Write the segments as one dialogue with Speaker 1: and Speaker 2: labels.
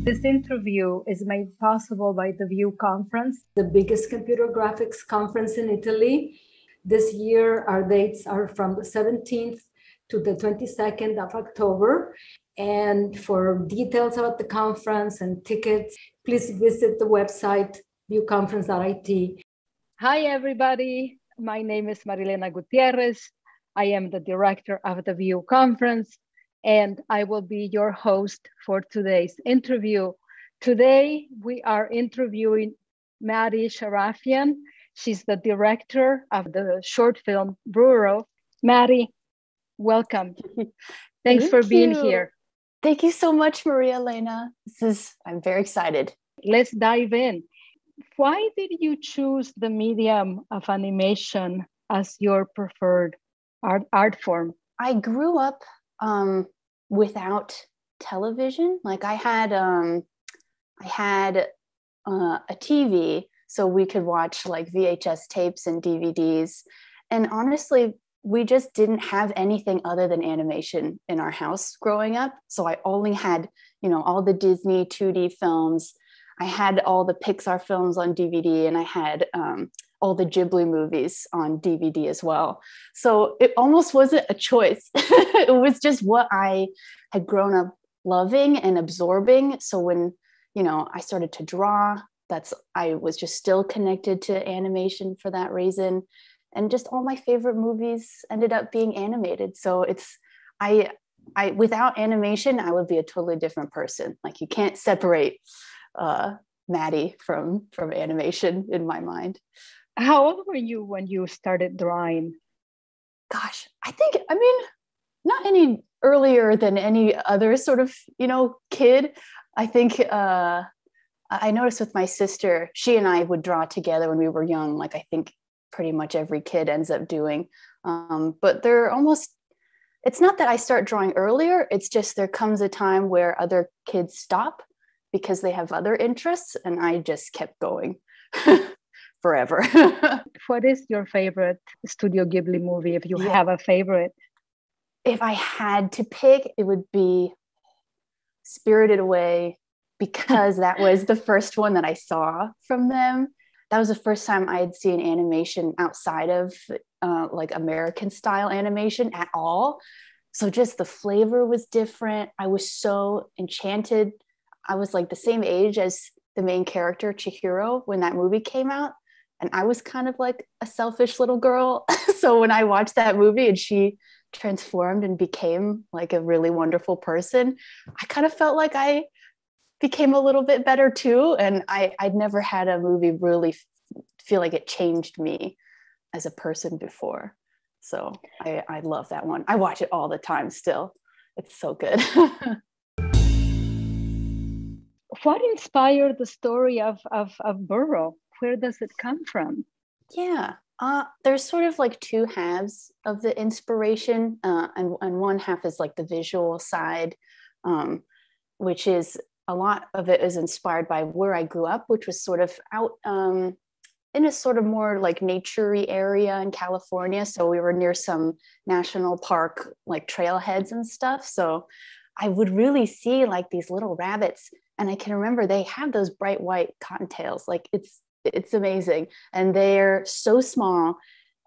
Speaker 1: This interview is made possible by the VIEW Conference,
Speaker 2: the biggest computer graphics conference in Italy. This year, our dates are from the 17th to the 22nd of October. And for details about the conference and tickets, please visit the website viewconference.it.
Speaker 1: Hi, everybody. My name is Marilena Gutierrez. I am the director of the VIEW Conference, and I will be your host for today's interview. Today, we are interviewing Madeline Sharafian. She's the director of the short film Burrow. Maddie, welcome. Thanks for being here.
Speaker 3: Thank you so much, Maria Elena. I'm very excited.
Speaker 1: Let's dive in. Why did you choose the medium of animation as your preferred art form?
Speaker 3: I grew up without television. Like I had a TV, so we could watch like VHS tapes and DVDs. And honestly, we just didn't have anything other than animation in our house growing up. So I only had, all the Disney 2D films. I had all the Pixar films on DVD, and I had all the Ghibli movies on DVD as well. So it almost wasn't a choice. It was just what I had grown up loving and absorbing. So when, I started to draw, I was just still connected to animation for that reason. And just all my favorite movies ended up being animated. So I without animation, I would be a totally different person. Like you can't separate Maddie from animation in my mind.
Speaker 1: How old were you when you started drawing?
Speaker 3: Gosh, not any earlier than any other sort of, kid. I think I noticed with my sister, she and I would draw together when we were young, like I think pretty much every kid ends up doing. But it's not that I start drawing earlier, it's just there comes a time where other kids stop because they have other interests, and I just kept going forever.
Speaker 1: What is your favorite Studio Ghibli movie, if you have a favorite?
Speaker 3: If I had to pick, it would be Spirited Away, because that was the first one that I saw from them. That was the first time I had seen animation outside of like American style animation at all. So just the flavor was different. I was so enchanted. I was like the same age as the main character, Chihiro, when that movie came out. And I was kind of like a selfish little girl. So when I watched that movie and she transformed and became like a really wonderful person, I kind of felt like I became a little bit better too. And I'd never had a movie really feel like it changed me as a person before. So I love that one. I watch it all the time still. It's so good.
Speaker 1: What inspired the story of Burrow? Where does it come from?
Speaker 3: Yeah, there's sort of like two halves of the inspiration. And one half is like the visual side, which is a lot of it is inspired by where I grew up, which was sort of out in a sort of more like nature-y area in California. So we were near some national park, like trailheads and stuff. So I would really see like these little rabbits. And I can remember they have those bright white cottontails. Like it's amazing. And they're so small.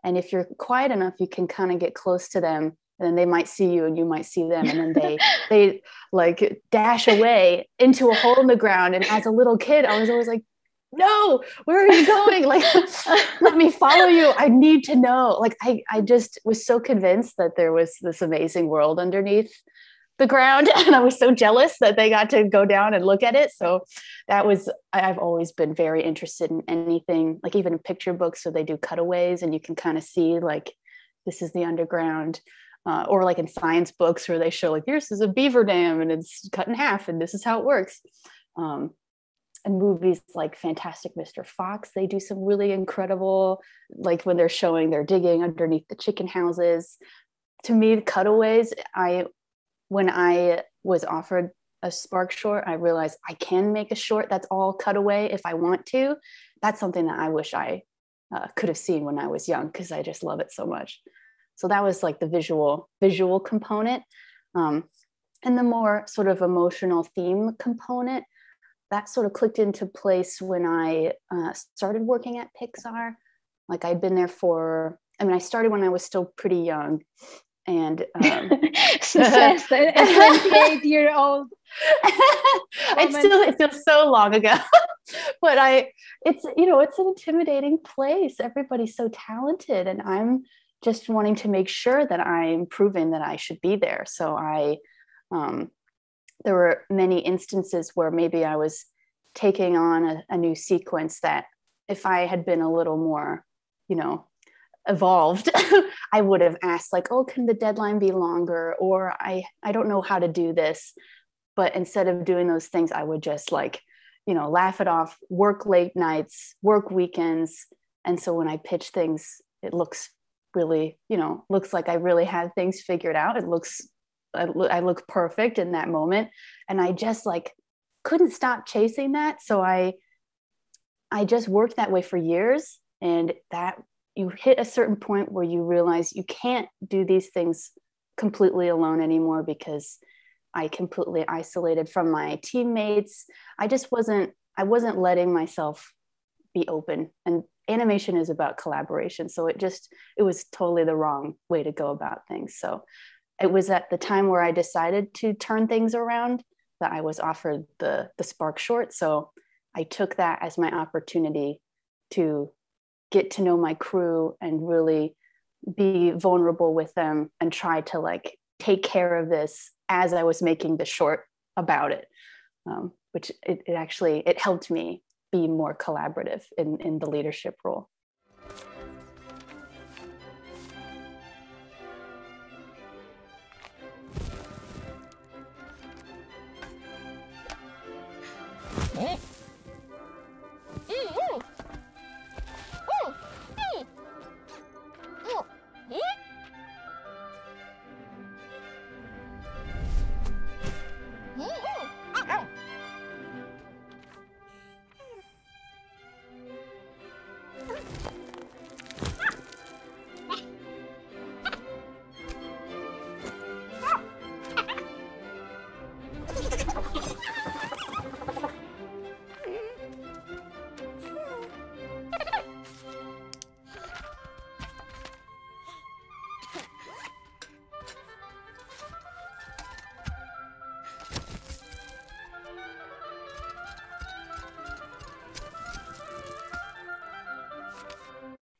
Speaker 3: And if you're quiet enough, you can kind of get close to them. And then they might see you and you might see them. And then they like dash away into a hole in the ground. And as a little kid, I was always like, no, where are you going? Like, let me follow you. I need to know. Like, I just was so convinced that there was this amazing world underneath the ground. And I was so jealous that they got to go down and look at it. So I've always been very interested in anything, like even in picture books. So they do cutaways and you can kind of see like, this is the underground. Or like in science books where they show like, this is a beaver dam and it's cut in half and this is how it works. And movies like Fantastic Mr. Fox, they do some really incredible, like when they're digging underneath the chicken houses. To me, the cutaways, when I was offered a Spark short, I realized I can make a short that's all cutaway if I want to. That's something that I wish I could have seen when I was young, because I just love it so much. So that was like the visual component. And the more sort of emotional theme component that sort of clicked into place when I started working at Pixar. Like I'd been there I started when I was still pretty young. And
Speaker 1: success, a 28-year-old.
Speaker 3: It feels so long ago. But it's an intimidating place. Everybody's so talented, and I'm just wanting to make sure that I'm proving that I should be there. So there were many instances where maybe I was taking on a new sequence that if I had been a little more, evolved, I would have asked like, oh, can the deadline be longer? Or I don't know how to do this. But instead of doing those things, I would just laugh it off, work late nights, work weekends. And so when I pitch things, it looks really, looks like I really have things figured out. I look perfect in that moment. And I just couldn't stop chasing that. So I just worked that way for years. And that you hit a certain point where you realize you can't do these things completely alone anymore, because I completely isolated from my teammates. I wasn't letting myself be open, and animation is about collaboration. So it was totally the wrong way to go about things. So it was at the time where I decided to turn things around that I was offered the Spark short. So I took that as my opportunity to get to know my crew and really be vulnerable with them and try to take care of this as I was making the short about it, which it helped me be more collaborative in the leadership role.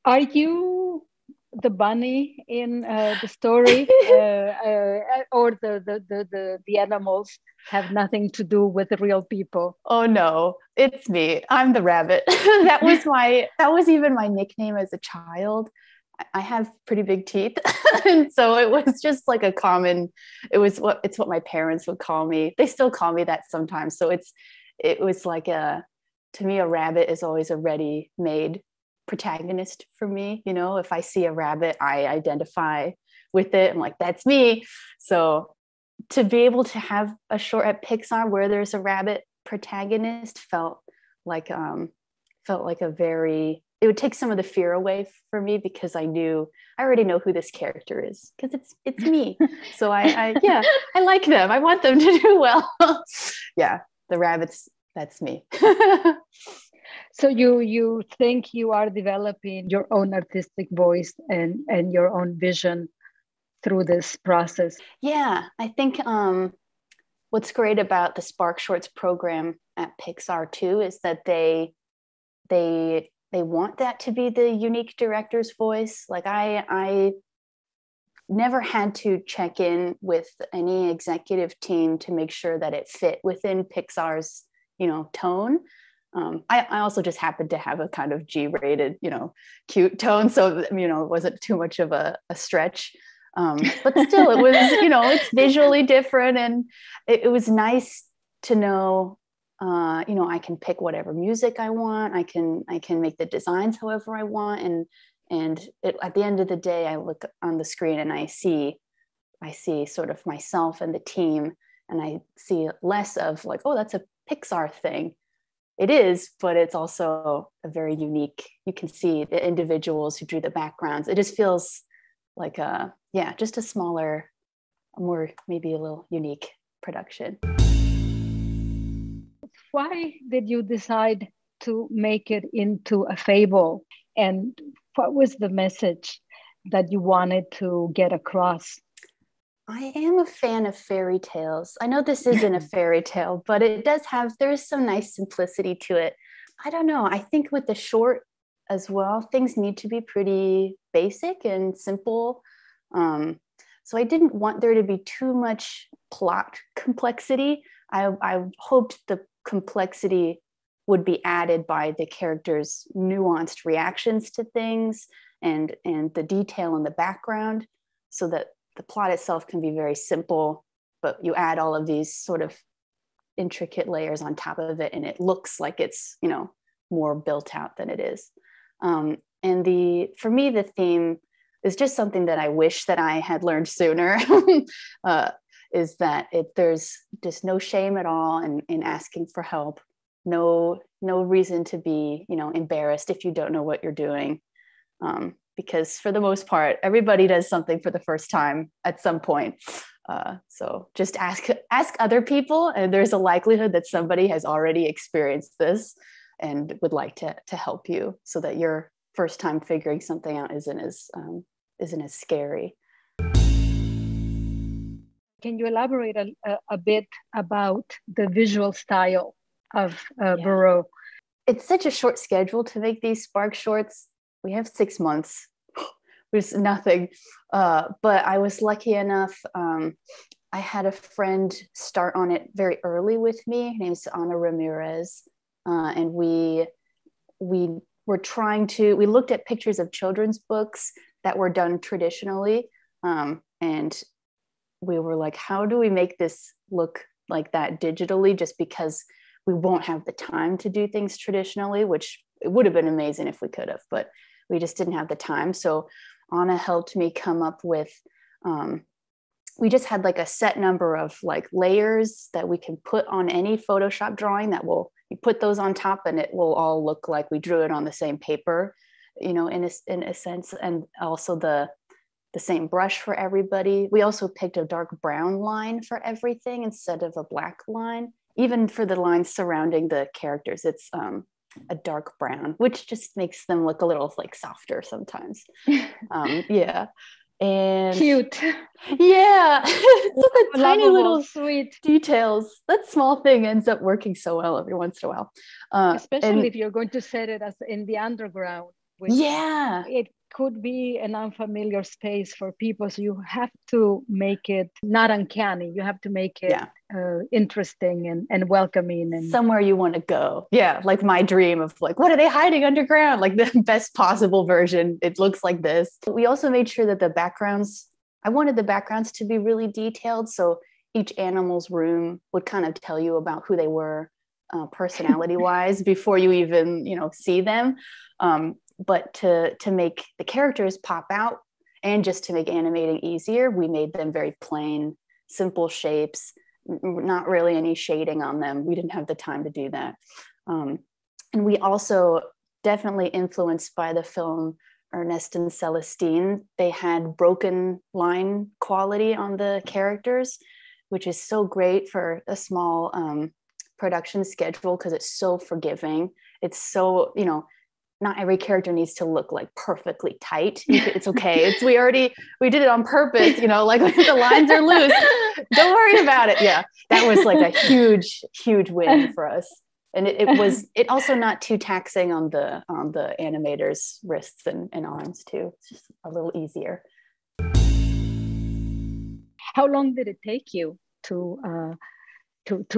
Speaker 1: Are you the bunny in the story, or the animals have nothing to do with the real people?
Speaker 3: Oh no, it's me. I'm the rabbit. that was even my nickname as a child. I have pretty big teeth, and so it was just it's what my parents would call me. They still call me that sometimes. So it was to me, a rabbit is always a ready-made protagonist for me. If I see a rabbit, I identify with it. I'm like, that's me. So to be able to have a short at Pixar where there's a rabbit protagonist felt like it would take some of the fear away for me, because I already know who this character is, because it's me. So I like them. I want them to do well. Yeah, the rabbits, that's me.
Speaker 1: So you think you are developing your own artistic voice and your own vision through this process?
Speaker 3: Yeah, I think what's great about the Spark Shorts program at Pixar too is that they want that to be the unique director's voice. Like I never had to check in with any executive team to make sure that it fit within Pixar's tone. I also just happened to have a kind of G-rated, cute tone. So, it wasn't too much of a stretch. But still, it was, it's visually different. And it was nice to know, I can pick whatever music I want. I can make the designs however I want. And at the end of the day, I look on the screen and I see sort of myself and the team. And I see less of oh, that's a Pixar thing. It is, but it's also a very unique, you can see the individuals who drew the backgrounds. It just feels like just a smaller, more maybe a little unique production.
Speaker 1: Why did you decide to make it into a fable? And what was the message that you wanted to get across?
Speaker 3: I am a fan of fairy tales. I know this isn't a fairy tale, but there is some nice simplicity to it. I don't know. I think with the short as well, things need to be pretty basic and simple. So I didn't want there to be too much plot complexity. I hoped the complexity would be added by the characters' nuanced reactions to things and the detail in the background, so that the plot itself can be very simple, but you add all of these sort of intricate layers on top of it, and it looks like it's, more built out than it is. And for me, the theme is just something that I wish that I had learned sooner. Is that there's just no shame at all in asking for help. No reason to be, embarrassed if you don't know what you're doing. Because for the most part, everybody does something for the first time at some point. So just ask other people, and there's a likelihood that somebody has already experienced this and would like to help you, so that your first time figuring something out isn't as scary.
Speaker 1: Can you elaborate a bit about the visual style of Burrow?
Speaker 3: It's such a short schedule to make these Spark shorts. We have 6 months. There's nothing. But I was lucky enough. I had a friend start on it very early with me. Her name's Ana Ramirez. And we looked at pictures of children's books that were done traditionally. And we were like, how do we make this look like that digitally? Just because we won't have the time to do things traditionally, which it would have been amazing if we could have, but we just didn't have the time. So Anna helped me come up with, we just had like a set number of like layers that we can put on any Photoshop drawing you put those on top and it will all look like we drew it on the same paper, in a sense. And also the same brush for everybody. We also picked a dark brown line for everything instead of a black line. Even for the lines surrounding the characters, it's a dark brown, which just makes them look a little like softer sometimes. Yeah. And
Speaker 1: cute.
Speaker 3: Yeah. So the tiny little
Speaker 1: sweet
Speaker 3: details, that small thing ends up working so well every once in a while.
Speaker 1: Especially if you're going to set it as in the underground. It could be an unfamiliar space for people. So you have to make it not uncanny. You have to make it interesting and welcoming. And
Speaker 3: somewhere you want to go. Yeah. Like my dream of like, what are they hiding underground? Like the best possible version. It looks like this. We also made sure that I wanted the backgrounds to be really detailed. So each animal's room would kind of tell you about who they were personality wise before you even, see them. But to make the characters pop out and just to make animating easier, we made them very plain, simple shapes, not really any shading on them. We didn't have the time to do that. And we also definitely influenced by the film Ernest and Celestine. They had broken line quality on the characters, which is so great for a small production schedule because it's so forgiving. It's so, not every character needs to look like perfectly tight. It's okay. We did it on purpose, like the lines are loose. Don't worry about it. Yeah. That was like a huge, huge win for us. And it also not too taxing on the animators' wrists and arms too. It's just a little easier.
Speaker 1: How long did it take you to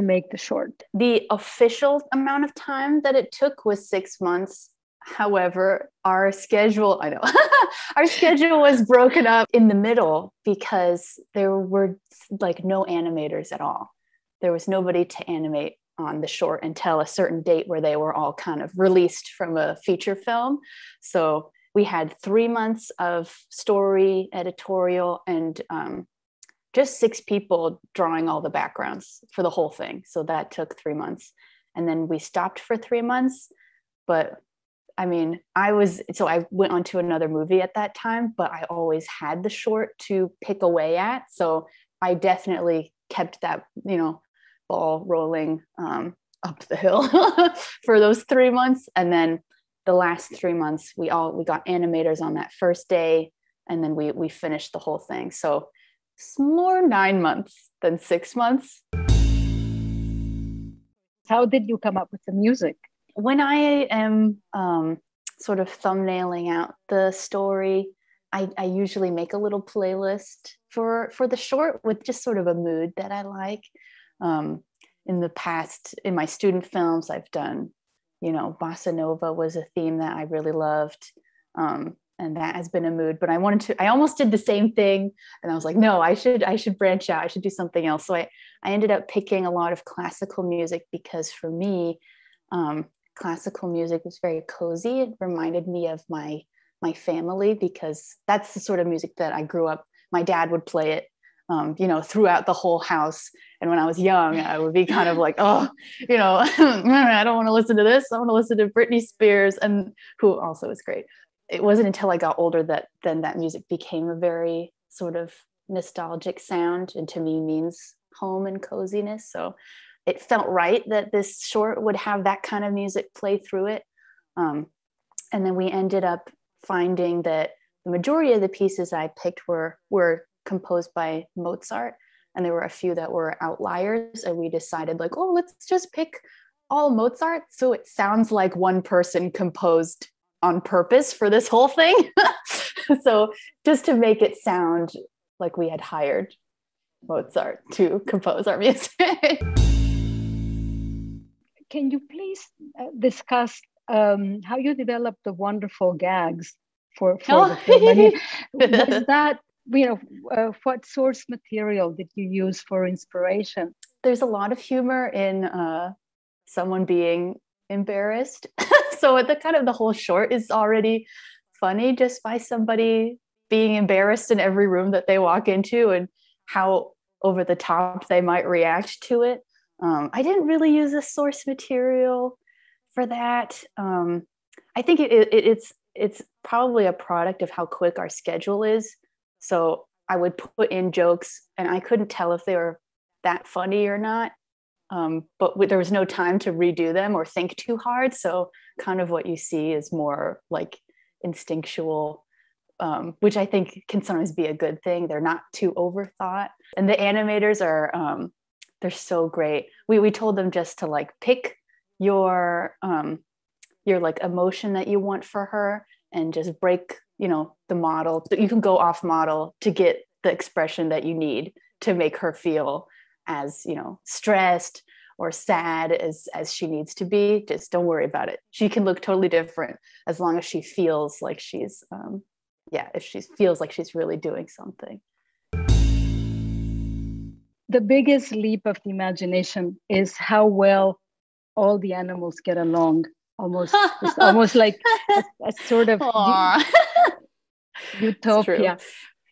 Speaker 1: make the short?
Speaker 3: The official amount of time that it took was 6 months. However, our schedule was broken up in the middle because there were like no animators at all. There was nobody to animate on the short until a certain date where they were all kind of released from a feature film. So we had 3 months of story, editorial, and just 6 people drawing all the backgrounds for the whole thing. So that took 3 months. And then we stopped for 3 months. But I mean, I went on to another movie at that time, but I always had the short to pick away at. So I definitely kept that, ball rolling up the hill for those 3 months. And then the last 3 months, we got animators on that first day, and then we finished the whole thing. So it's more 9 months than 6 months.
Speaker 1: How did you come up with the music?
Speaker 3: When I am sort of thumbnailing out the story, I usually make a little playlist for the short with just sort of a mood that I like. In the past, in my student films, I've done, bossa nova was a theme that I really loved. And that has been a mood, but I almost did the same thing. And I was like, no, I should branch out. I should do something else. So I ended up picking a lot of classical music because for me, classical music was very cozy. It reminded me of my family because that's the sort of music that I grew up. My dad would play it, throughout the whole house. And when I was young, I would be kind of like, oh, I don't want to listen to this. I want to listen to Britney Spears, and who also is great. It wasn't until I got older that music became a very sort of nostalgic sound, and to me means home and coziness. So it felt right that this short would have that kind of music play through it. And then we ended up finding that the majority of the pieces I picked were composed by Mozart, and there were a few that were outliers, and we decided like, oh, let's just pick all Mozart so it sounds like one person composed on purpose for this whole thing. So just to make it sound like we had hired Mozart to compose our music.
Speaker 1: Can you please discuss how you developed the wonderful gags for the film? I mean, was that, what source material did you use for inspiration?
Speaker 3: There's a lot of humor in someone being embarrassed. So the whole short is already funny just by somebody being embarrassed in every room that they walk into and how over the top they might react to it. I didn't really use a source material for that. I think it's probably a product of how quick our schedule is. So I would put in jokes and I couldn't tell if they were that funny or not. But there was no time to redo them or think too hard. So kind of what you see is more like instinctual, which I think can sometimes be a good thing. They're not too overthought. And the animators are, they're so great. We told them just to like pick your like emotion that you want for her and just break, the model. You can go off model to get the expression that you need to make her feel as stressed or sad as she needs to be. Just don't worry about it. She can look totally different as long as she feels like she's if she feels like she's really doing something.
Speaker 1: The biggest leap of the imagination is how well all the animals get along. It's almost like a sort of utopia.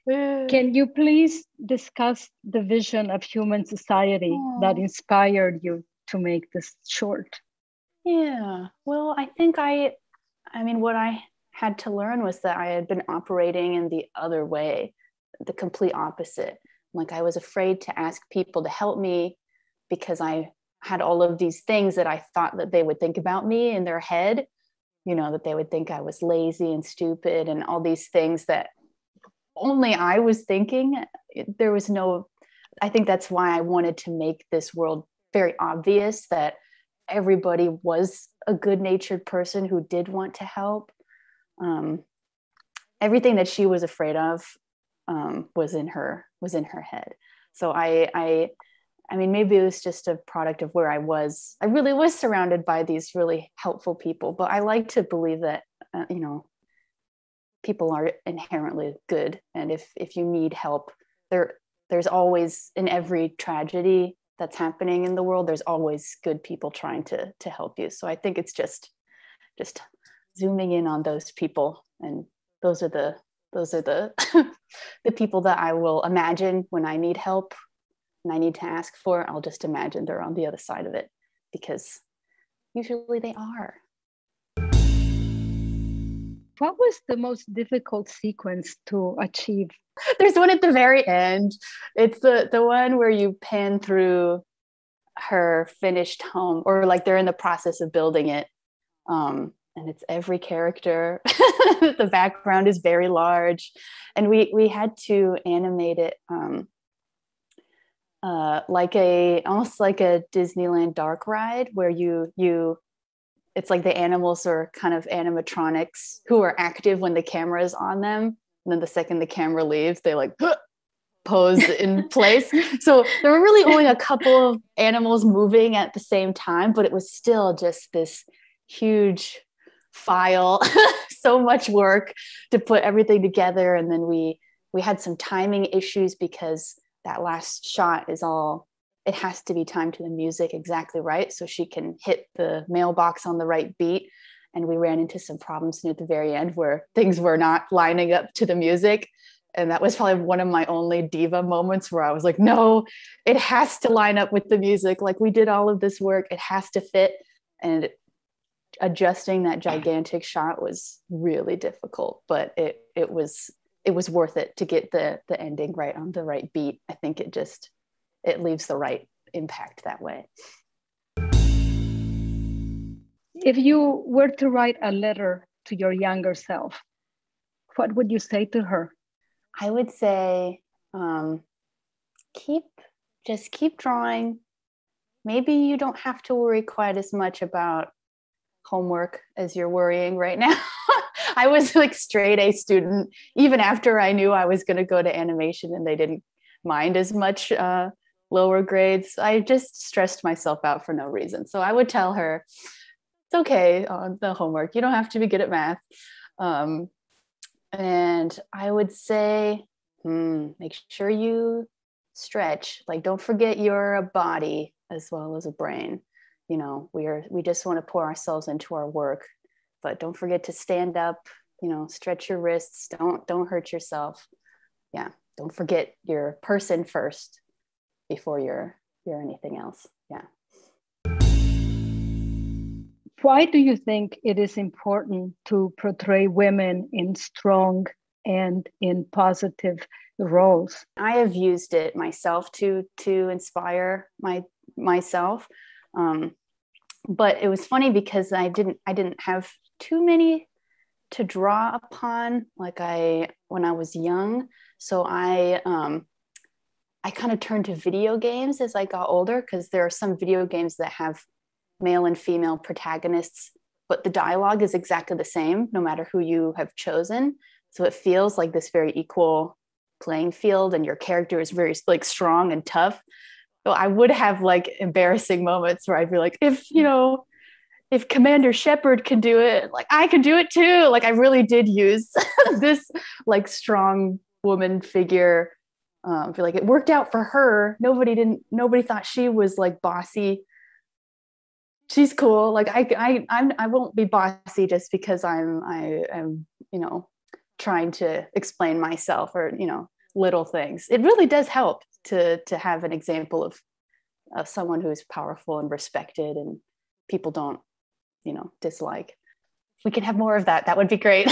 Speaker 1: Can you please discuss the vision of human society that inspired you to make this short?
Speaker 3: Yeah, well, I think what I had to learn was that I had been operating in the other way, the complete opposite. Like I was afraid to ask people to help me because I had all of these things that I thought that they would think about me in their head, that they would think I was lazy and stupid and all these things that only I was thinking. I think that's why I wanted to make this world very obvious that everybody was a good-natured person who did want to help. Everything that she was afraid of was in her head. So I mean, maybe it was just a product of where I was. I really was surrounded by these really helpful people, but I like to believe that, people are inherently good. And if you need help, there's always, in every tragedy that's happening in the world, there's always good people trying to help you. So I think it's just zooming in on those people. And those are the the people that I will imagine when I need help and I need to ask for. I'll just imagine they're on the other side of it because usually they are.
Speaker 1: What was the most difficult sequence to achieve?
Speaker 3: There's one at the very end. It's the one where you pan through her finished home, or like they're in the process of building it. And it's every character. The background is very large, and we had to animate it almost like a Disneyland dark ride, where it's like the animals are kind of animatronics who are active when the camera is on them, and then the second the camera leaves, they like pose in place. So there were really only a couple of animals moving at the same time, but it was still just this huge file. So much work to put everything together. And then we had some timing issues because that last shot it has to be timed to the music exactly right, so she can hit the mailbox on the right beat. And we ran into some problems near the very end where things were not lining up to the music. And that was probably one of my only diva moments where I was like, no, it has to line up with the music. Like, we did all of this work, it has to fit. And adjusting that gigantic shot was really difficult, but it was worth it to get the ending right on the right beat. I think it leaves the right impact that way.
Speaker 1: If you were to write a letter to your younger self, what would you say to her?
Speaker 3: I would say, keep drawing. Maybe you don't have to worry quite as much about homework as you're worrying right now. I was like straight A student, even after I knew I was going to go to animation and they didn't mind as much lower grades. I just stressed myself out for no reason. So I would tell her, it's okay on the homework. You don't have to be good at math. And I would say, make sure you stretch. Like, don't forget you're a body as well as a brain. You know, we just want to pour ourselves into our work, but don't forget to stand up, stretch your wrists. Don't hurt yourself. Yeah. Don't forget your person first before you're anything else. Yeah.
Speaker 1: Why do you think it is important to portray women in strong and in positive roles?
Speaker 3: I have used it myself to inspire myself. But it was funny because I didn't have too many to draw upon when I was young. So I kind of turned to video games as I got older, because there are some video games that have male and female protagonists, but the dialogue is exactly the same no matter who you have chosen. So it feels like this very equal playing field, and your character is very like strong and tough. So I would have like embarrassing moments where I'd be like, if Commander Shepard can do it, like I can do it too. Like, I really did use this like strong woman figure. I feel like it worked out for her. Nobody thought she was like bossy. She's cool. Like I won't be bossy just because I'm trying to explain myself or little things. It really does help to have an example of someone who's powerful and respected and people don't dislike. We can have more of that. That would be great.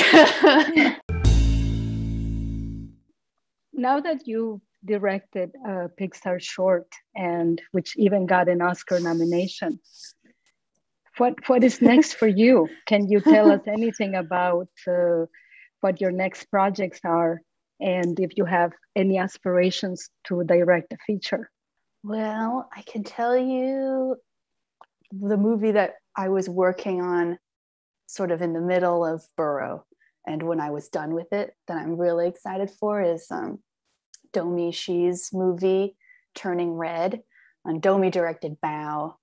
Speaker 1: Now that you directed a Pixar short, and which even got an Oscar nomination, what is next for you? Can you tell us anything about what your next projects are, and if you have any aspirations to direct a feature?
Speaker 3: Well, I can tell you the movie that I was working on sort of in the middle of Burrow, and when I was done with it, that I'm really excited for is Domi Shi's movie Turning Red. And Domi directed Bow,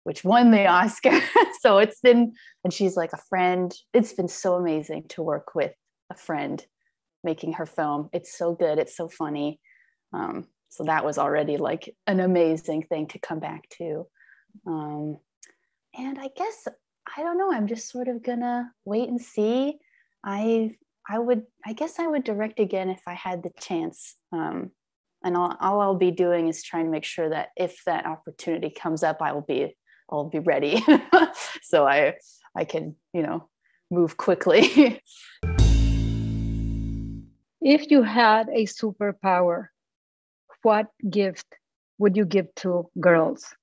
Speaker 3: which won the Oscar. So and she's like a friend. It's been so amazing to work with a friend making her film. It's so good. It's so funny. So that was already like an amazing thing to come back to. And I guess, I don't know, I'm just sort of gonna wait and see. I guess I would direct again if I had the chance. And all I'll be doing is trying to make sure that if that opportunity comes up, I'll be ready. So I can, move quickly.
Speaker 1: If you had a superpower, what gift would you give to girls?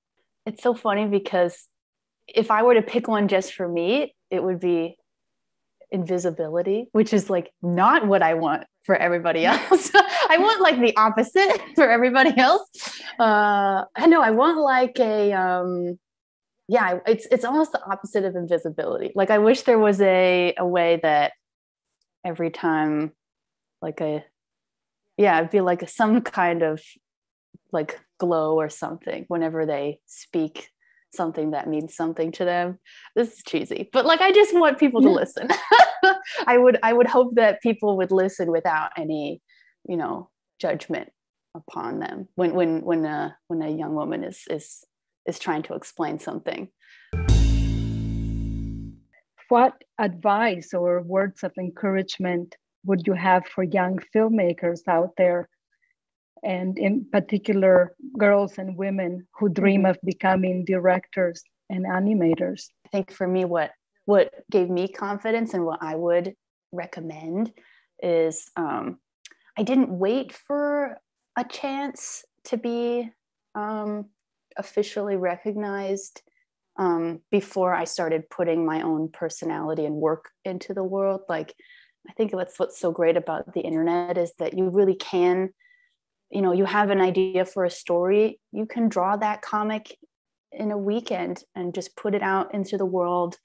Speaker 3: it's so funny because if I were to pick one just for me, it would be invisibility, which is like not what I want for everybody else. I want like the opposite for everybody else. I know I want like it's almost the opposite of invisibility. Like I wish there was a way that every time like it'd be like some kind of like glow or something whenever they speak something that means something to them. This is cheesy, but like I just want people to listen. I would hope that people would listen without any, judgment upon them when a young woman is trying to explain something.
Speaker 1: What advice or words of encouragement would you have for young filmmakers out there, and in particular girls and women who dream of becoming directors and animators?
Speaker 3: I think for me, what gave me confidence and what I would recommend is I didn't wait for a chance to be officially recognized before I started putting my own personality and work into the world. Like, I think what's so great about the internet is that you really can, you have an idea for a story, you can draw that comic in a weekend and just put it out into the world,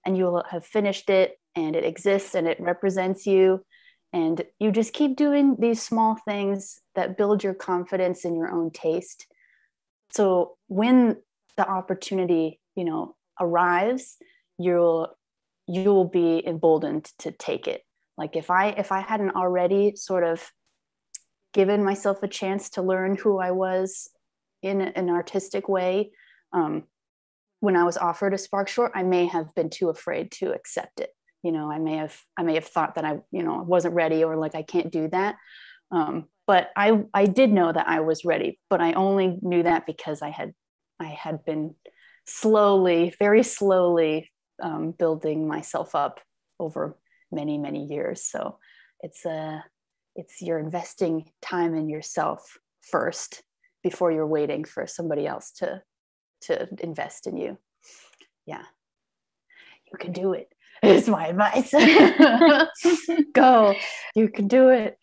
Speaker 3: and you'll have finished it and it exists and it represents you. And you just keep doing these small things that build your confidence in your own taste. So when the opportunity, arrives, you'll be emboldened to take it. Like if I hadn't already sort of given myself a chance to learn who I was in an artistic way, when I was offered a Spark short, I may have been too afraid to accept it. I may have thought that I wasn't ready, or like I can't do that. But I did know that I was ready, but I only knew that because I had been very slowly building myself up over many, many years. So it's you're investing time in yourself first before you're waiting for somebody else to invest in you. Yeah, you can do it. Is my advice. Go, you can do it.